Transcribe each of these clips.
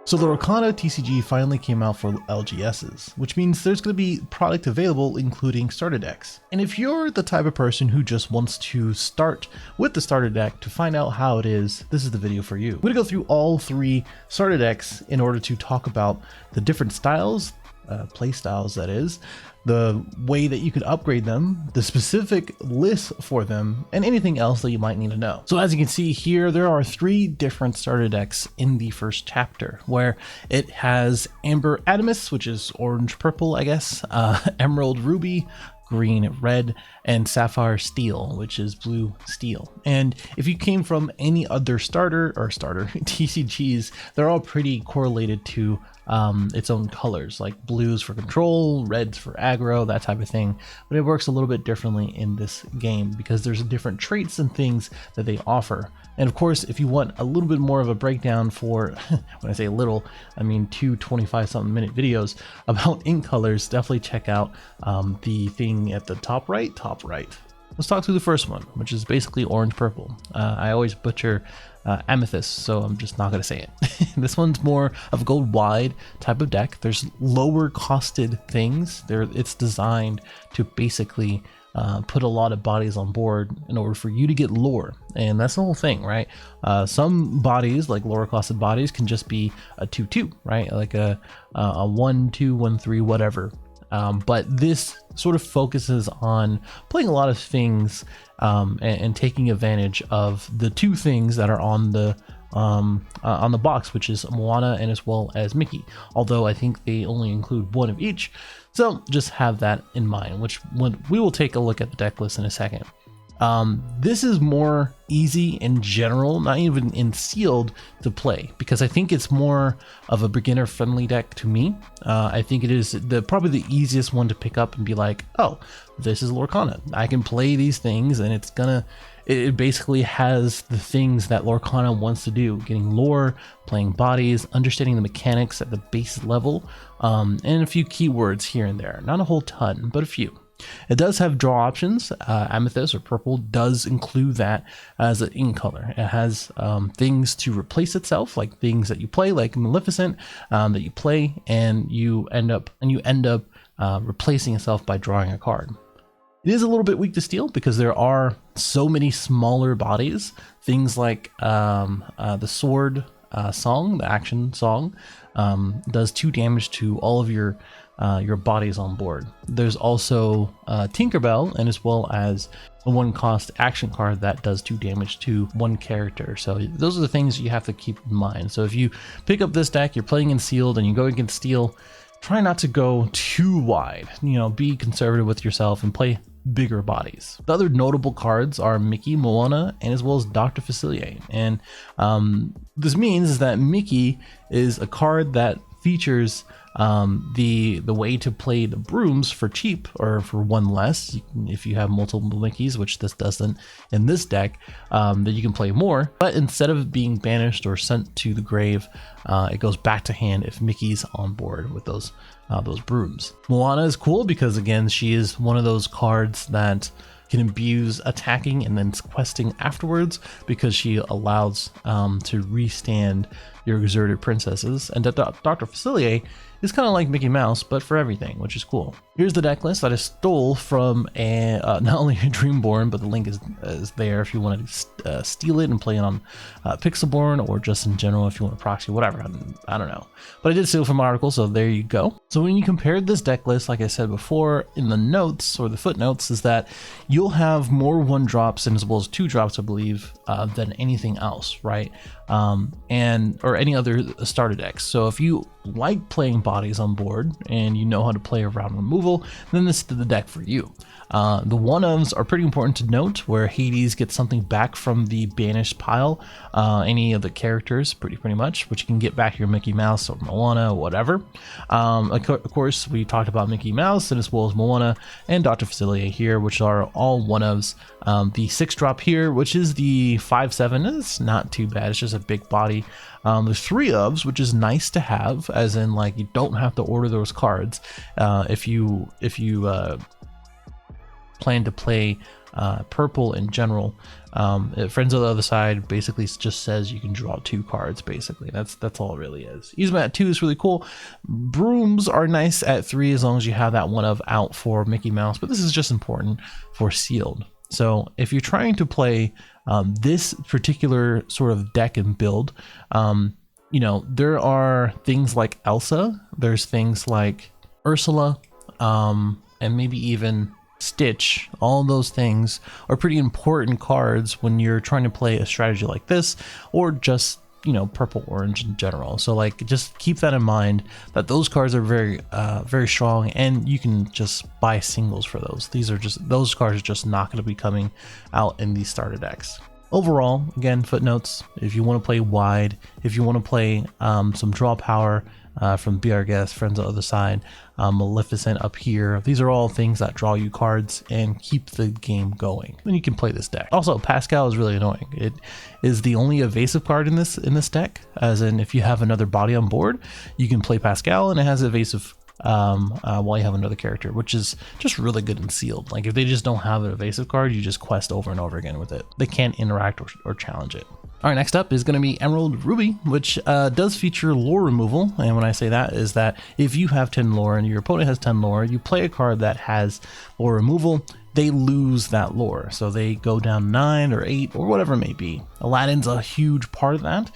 So the Lorcana TCG finally came out for LGSs, which means there's going to be product available including starter decks. And if you're the type of person who just wants to start with the starter deck to find out how it is, this is the video for you. I'm going to go through all 3 starter decks in order to talk about the different styles, play styles that is, the way that you could upgrade them, the specific lists for them, and anything else that you might need to know. So as you can see here, there are 3 different starter decks in the first chapter, where it has Amber Adamus, which is orange purple, I guess, Emerald Ruby, green red, and Sapphire Steel, which is blue steel. And if you came from any other starter TCGs, they're all pretty correlated to its own colors, like blues for control, reds for aggro, that type of thing. But it works a little bit differently in this game because there's different traits and things that they offer. And of course, if you want a little bit more of a breakdown for, when I say little, I mean 2 25-something minute videos about ink colors, definitely check out the thing at the top right. Let's talk through the first one, which is basically orange purple. I always butcher Amethyst, so I'm just not going to say it. This one's more of a gold wide type of deck. There's lower costed things. It's designed to basically put a lot of bodies on board in order for you to get lore, and that's the whole thing, right? Some bodies, like lower costed bodies, can just be a 2/2, right? Like a 1/2, 1/3, whatever. But this sort of focuses on playing a lot of things and taking advantage of the 2 things that are on the box, which is Moana and as well as Mickey. Although I think they only include 1 of each, so just have that in mind. We will take a look at the deck list in a second. This is more easy in general, not even in sealed, to play, because I think it's more of a beginner friendly deck to me. I think it is probably the easiest one to pick up and be like, oh, this is Lorcana. I can play these things, and it basically has the things that Lorcana wants to do: getting lore, playing bodies, understanding the mechanics at the base level, and a few keywords here and there. Not a whole ton, but a few. It does have draw options. Amethyst or purple does include that as an ink color. It has things to replace itself, like things that you play, like Maleficent, that you play, and you end up replacing itself by drawing a card. It is a little bit weak to steel because there are so many smaller bodies. Things like the sword song, the action song, does 2 damage to all of your bodies on board. There's also Tinkerbell, and as well as a 1-cost action card that does 2 damage to 1 character. So those are the things you have to keep in mind. So if you pick up this deck, you're playing in sealed and you go against steel, try not to go too wide. Be conservative with yourself and play bigger bodies. The other notable cards are Mickey, Moana, and as well as Dr. Facilier. And this means that Mickey is a card that features the way to play the brooms for cheap, or for 1 less. If you have multiple Mickeys, which this doesn't in this deck, that you can play more. But instead of being banished or sent to the grave, it goes back to hand if Mickey's on board with those brooms. Moana is cool because, again, she is one of those cards that can abuse attacking and then questing afterwards, because she allows to restand your exerted princesses. And Dr. Facilier is kind of like Mickey Mouse, but for everything, which is cool. Here's the deck list that I stole from not only Dreamborn, but the link is there if you want to steal it and play it on Pixelborn, or just in general if you want to proxy, whatever. I don't know. But I did steal from an article, so there you go. So when you compare this deck list, like I said before in the notes, or the footnotes, is that you'll have more 1-drops and as well as 2-drops, I believe, than anything else, right? Or any other starter decks. So if you like playing bodies on board and you know how to play around removal, then this is the deck for you. The one-ofs are pretty important to note, where Hades gets something back from the banished pile, any of the characters pretty much, which you can get back your Mickey Mouse or Moana or whatever. Of course, we talked about Mickey Mouse, and as well as Moana and Dr. Facilier here, which are all one-ofs. The 6-drop here, which is the 5/7, is not too bad. It's just a big body. There's 3-ofs, which is nice to have, as in, like, you don't have to order those cards if you plan to play purple in general. Friends on the Other Side basically just says you can draw 2 cards. Basically, that's all it really is. Use them at 2 is really cool. Brooms are nice at 3 as long as you have that one of out for Mickey Mouse, but this is just important for sealed. So if you're trying to play this particular sort of deck and build, you know, there are things like Elsa, there's things like Ursula, and maybe even Stitch. All those things are pretty important cards when you're trying to play a strategy like this, or just, you know, purple orange in general. So like, just keep that in mind, that those cards are very strong, and you can just buy singles for those. Those cards are just not going to be coming out in these starter decks. Overall, again, footnotes: if you want to play wide, if you want to play some draw power from Be Our Guest, Friends on the Other Side, Maleficent up here, these are all things that draw you cards and keep the game going. Then you can play this deck. Also, Pascal is really annoying. It is the only evasive card in this deck, as in if you have another body on board, you can play Pascal, and it has evasive while you have another character, which is just really good in sealed. Like if they just don't have an evasive card, you just quest over and over again with it. They can't interact or challenge it. All right, next up is going to be Emerald Ruby, which does feature lore removal. And when I say that, is that if you have 10 lore and your opponent has 10 lore, you play a card that has lore removal, they lose that lore. So they go down 9 or 8 or whatever it may be. Aladdin's a huge part of that.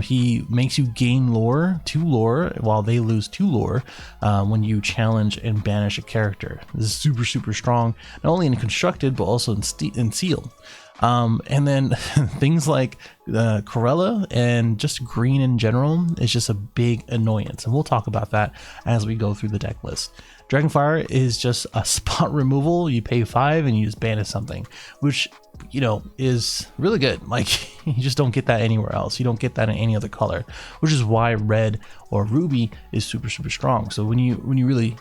He makes you gain lore, 2 lore, while they lose 2 lore when you challenge and banish a character. This is super, super strong, not only in constructed, but also in sealed. And then things like Corella and just green in general is just a big annoyance, and we'll talk about that as we go through the deck list. Dragonfire is just a spot removal. You pay 5 and you just banish something, which, you know, is really good. Like, you just don't get that anywhere else. You don't get that in any other color, which is why red or ruby is super, super strong. So when you really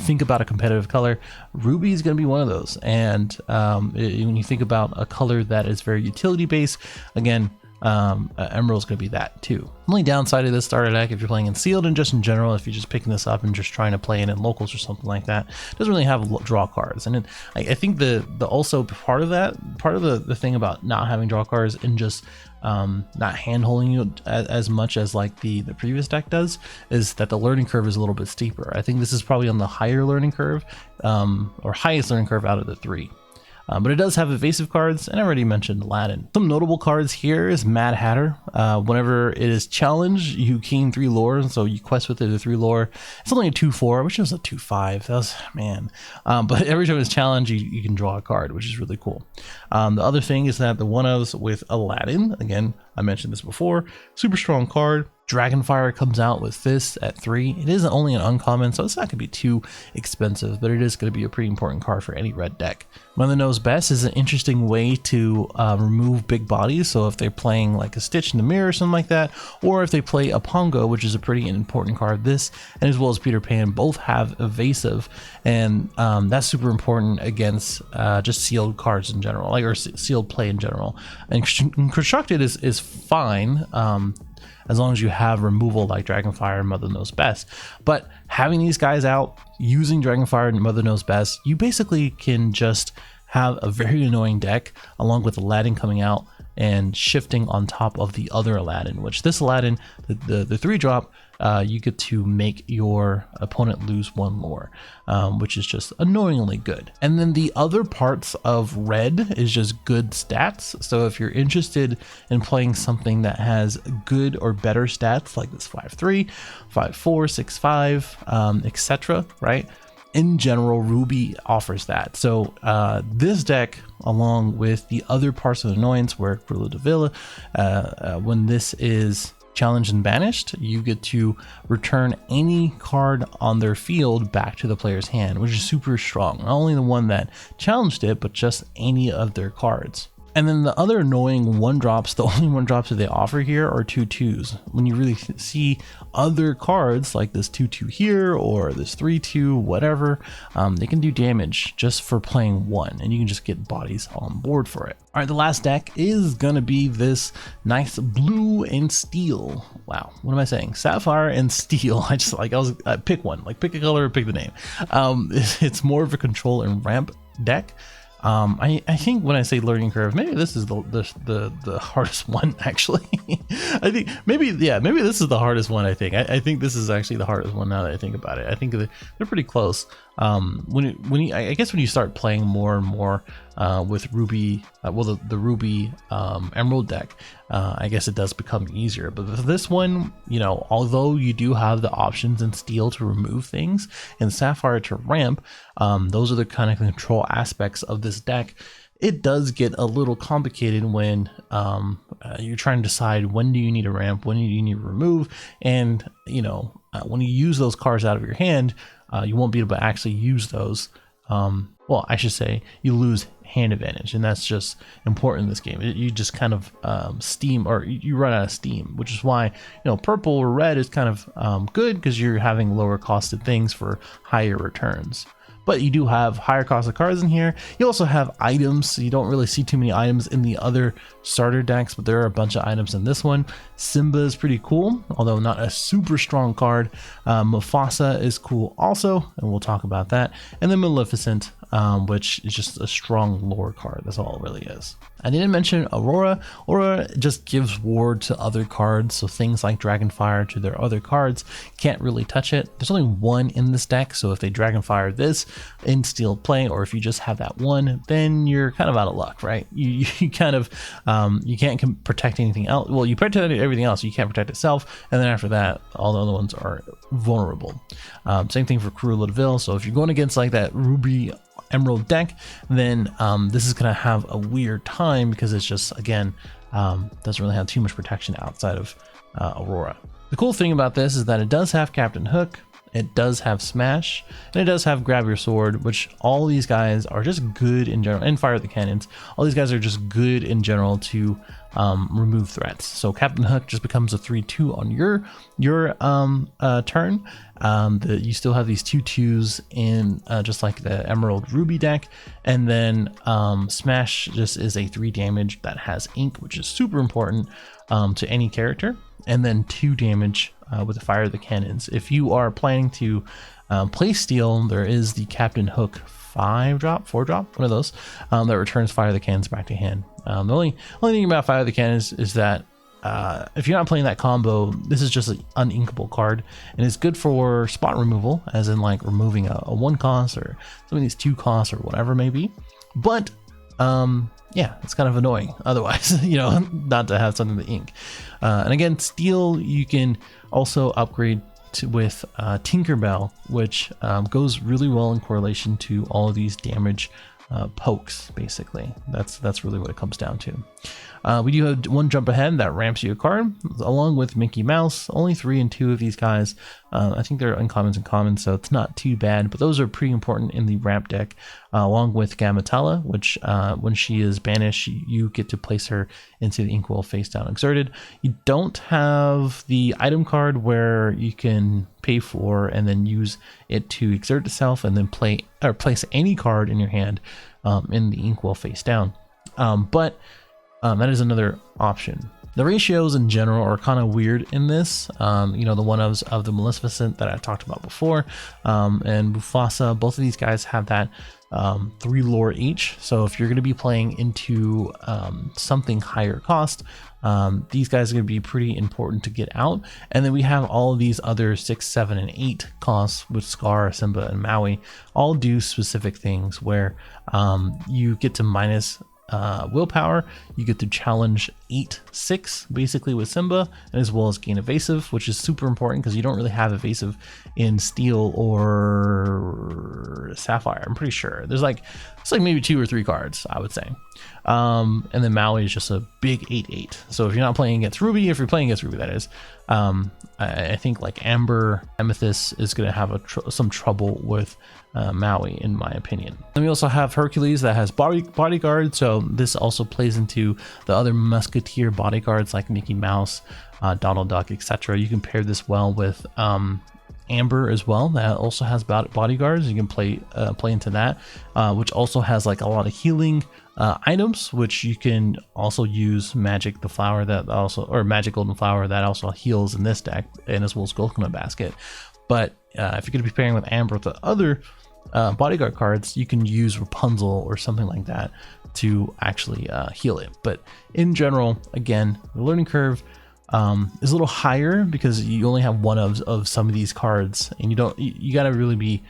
think about a competitive color, ruby is going to be one of those. And when you think about a color that is very utility based, again, Emerald is going to be that too. Only downside of this starter deck, if you're playing in sealed and just in general, if you're just picking this up and just trying to play it in locals or something like that, it doesn't really have draw cards. And I think the also part of the thing about not having draw cards and just not hand holding you as much as like the previous deck does, is that the learning curve is a little bit steeper. I think this is probably on the higher learning curve, or highest learning curve out of the 3. But it does have evasive cards, and I already mentioned Aladdin. Some notable cards here is Mad Hatter. Whenever it is challenged, you gain 3 lore, so you quest with it to 3 lore. It's only a 2/4, which is a 2/5. That was, man. But every time it's challenged, you can draw a card, which is really cool. The other thing is that the one-ofs with Aladdin, again, I mentioned this before, super strong card. Dragonfire comes out with this at 3. It is only an uncommon, so it's not going to be too expensive, but it is going to be a pretty important card for any red deck. Mother Knows Best is an interesting way to remove big bodies. So if they're playing like a Stitch in the Mirror or something like that, or if they play a Pongo, which is a pretty important card, this and as well as Peter Pan both have evasive, and that's super important against just sealed cards in general, like, or sealed play in general. And constructed is fine. As long as you have removal like Dragonfire and Mother Knows Best. But having these guys out, using Dragonfire and Mother Knows Best, you basically can just have a very annoying deck along with Aladdin coming out and shifting on top of the other Aladdin, which this Aladdin, the 3-drop, you get to make your opponent lose 1 lore, which is just annoyingly good. And then the other parts of red is just good stats. So if you're interested in playing something that has good or better stats, like this 5/3, 5/4, 6/5, etc., right? In general, Ruby offers that. So this deck, along with the other parts of Annoyance, where Cruella de Vil, when this is challenged and banished, you get to return any card on their field back to the player's hand, which is super strong. Not only the one that challenged it, but just any of their cards. And then the other annoying 1-drops, the only 1-drops that they offer here are 2/2s. When you really see other cards like this 2/2 here or this 3/2, whatever, they can do damage just for playing 1, and you can just get bodies on board for it. All right, the last deck is gonna be this nice blue and steel. Wow, what am I saying? Sapphire and steel. I pick one, like pick a color, pick the name. It's more of a control and ramp deck. I think when I say learning curve, maybe this is the hardest one actually. I think maybe this is the hardest one. I think this is actually the hardest one now that I think about it. I think they're pretty close. I guess when you start playing more and more with Ruby, the Ruby Emerald deck, I guess it does become easier. But for this one, you know, although you do have the options in Steel to remove things and Sapphire to ramp, those are the kind of control aspects of this deck. It does get a little complicated when you're trying to decide when do you need to ramp, when do you need to remove, and you know, when you use those cards out of your hand, you won't be able to actually use those. Well, I should say you lose hand advantage, and that's just important in this game. You just kind of steam, or you run out of steam, which is why, you know, purple or red is kind of good because you're having lower costed things for higher returns. But you do have higher cost of cards in here. You also have items, so you don't really see too many items in the other starter decks, but there are a bunch of items in this one. Simba is pretty cool, although not a super strong card. Mufasa is cool also, and we'll talk about that. And then Maleficent, which is just a strong lore card. That's all it really is. I didn't mention Aurora. Aurora just gives ward to other cards, so things like Dragonfire to their other cards can't really touch it. There's only one in this deck, so if they Dragonfire this in Steel play, or if you just have that one, then you're kind of out of luck, right? You kind of you can't protect anything else. Well, you protect everything else, you can't protect itself, and then after that, all the other ones are vulnerable. Same thing for Cruella de Vil. So if you're going against like that Ruby Emerald deck, then this is going to have a weird time because it's just, again, doesn't really have too much protection outside of Aurora. The cool thing about this is that it does have Captain Hook, it does have Smash, and it does have Grab Your Sword, which all these guys are just good in general, and Fire the Cannons. All these guys are just good in general to remove threats. So Captain Hook just becomes a 3/2 on your turn. You still have these 2/2s in just like the Emerald Ruby deck, and then Smash just is a 3 damage that has ink, which is super important to any character, and then 2 damage with the Fire of the Cannons. If you are planning to play Steel, there is the Captain Hook 5-drop, 4-drop, one of those, that returns Fire of the Cannons back to hand. The only thing about Fire of the Cannons is that if you're not playing that combo, this is just an uninkable card, and it's good for spot removal, as in like removing a 1 cost or some of these 2 costs or whatever it may be. But yeah, it's kind of annoying otherwise, you know, not to have something to ink. And again, Steel, you can also upgrade with Tinkerbell, which goes really well in correlation to all of these damage pokes. Basically, that's really what it comes down to. We do have 1 jump ahead that ramps you a card, along with Mickey Mouse. Only 3 and 2 of these guys. I think they're uncommons and commons, so it's not too bad, but those are pretty important in the ramp deck, along with Gamatella, which when she is banished, you get to place her into the Inkwell face down exerted. You don't have the item card where you can pay for and then use it to exert itself and then place any card in your hand in the Inkwell face down. But that is another option. The ratios in general are kind of weird in this. You know, the one of the Maleficent that I talked about before, and Mufasa, both of these guys have that 3 lore each. So if you're going to be playing into something higher cost, these guys are going to be pretty important to get out. And then we have all of these other 6, 7, and 8 costs with Scar, Simba, and Maui, all do specific things where you get to minus willpower, you get to challenge 8/6 basically with Simba, and as well as gain evasive, which is super important because you don't really have evasive in Steel or Sapphire. I'm pretty sure there's like maybe 2 or 3 cards, I would say. And then Maui is just a big 8/8. So if you're not playing against Ruby, if you're playing against Ruby, that is, I think like Amber Amethyst is going to have some trouble with Maui, in my opinion. Then we also have Hercules that has bodyguard, so this also plays into the other Musketeer bodyguards like Mickey Mouse, Donald Duck, etc. You can pair this well with Amber as well, that also has bodyguards. You can play into that, which also has like a lot of healing items, which you can also use Magic the Flower Magic Golden Flower that also heals in this deck, and as well as Coconut Basket. But if you're going to be pairing with Amber with the other bodyguard cards, you can use Rapunzel or something like that to actually heal it. But in general, again, the learning curve is a little higher because you only have one of some of these cards, and you got to really be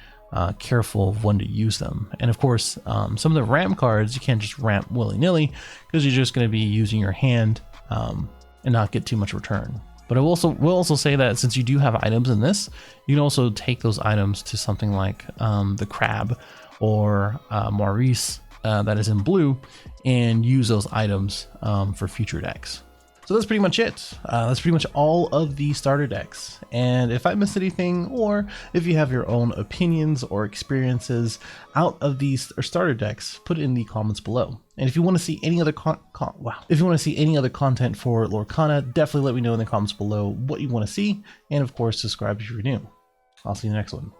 careful of when to use them. And of course, some of the ramp cards, you can't just ramp willy-nilly because you're just going to be using your hand and not get too much return. But I will also say that since you do have items in this, you can also take those items to something like the Crab or Maurice that is in blue and use those items for future decks. So that's pretty much it. That's pretty much all of the starter decks. And if I missed anything, or if you have your own opinions or experiences out of these starter decks, put it in the comments below. And if you want to see any other if you want to see any other content for Lorcana, definitely let me know in the comments below what you want to see. And of course, subscribe if you're new. I'll see you in the next one.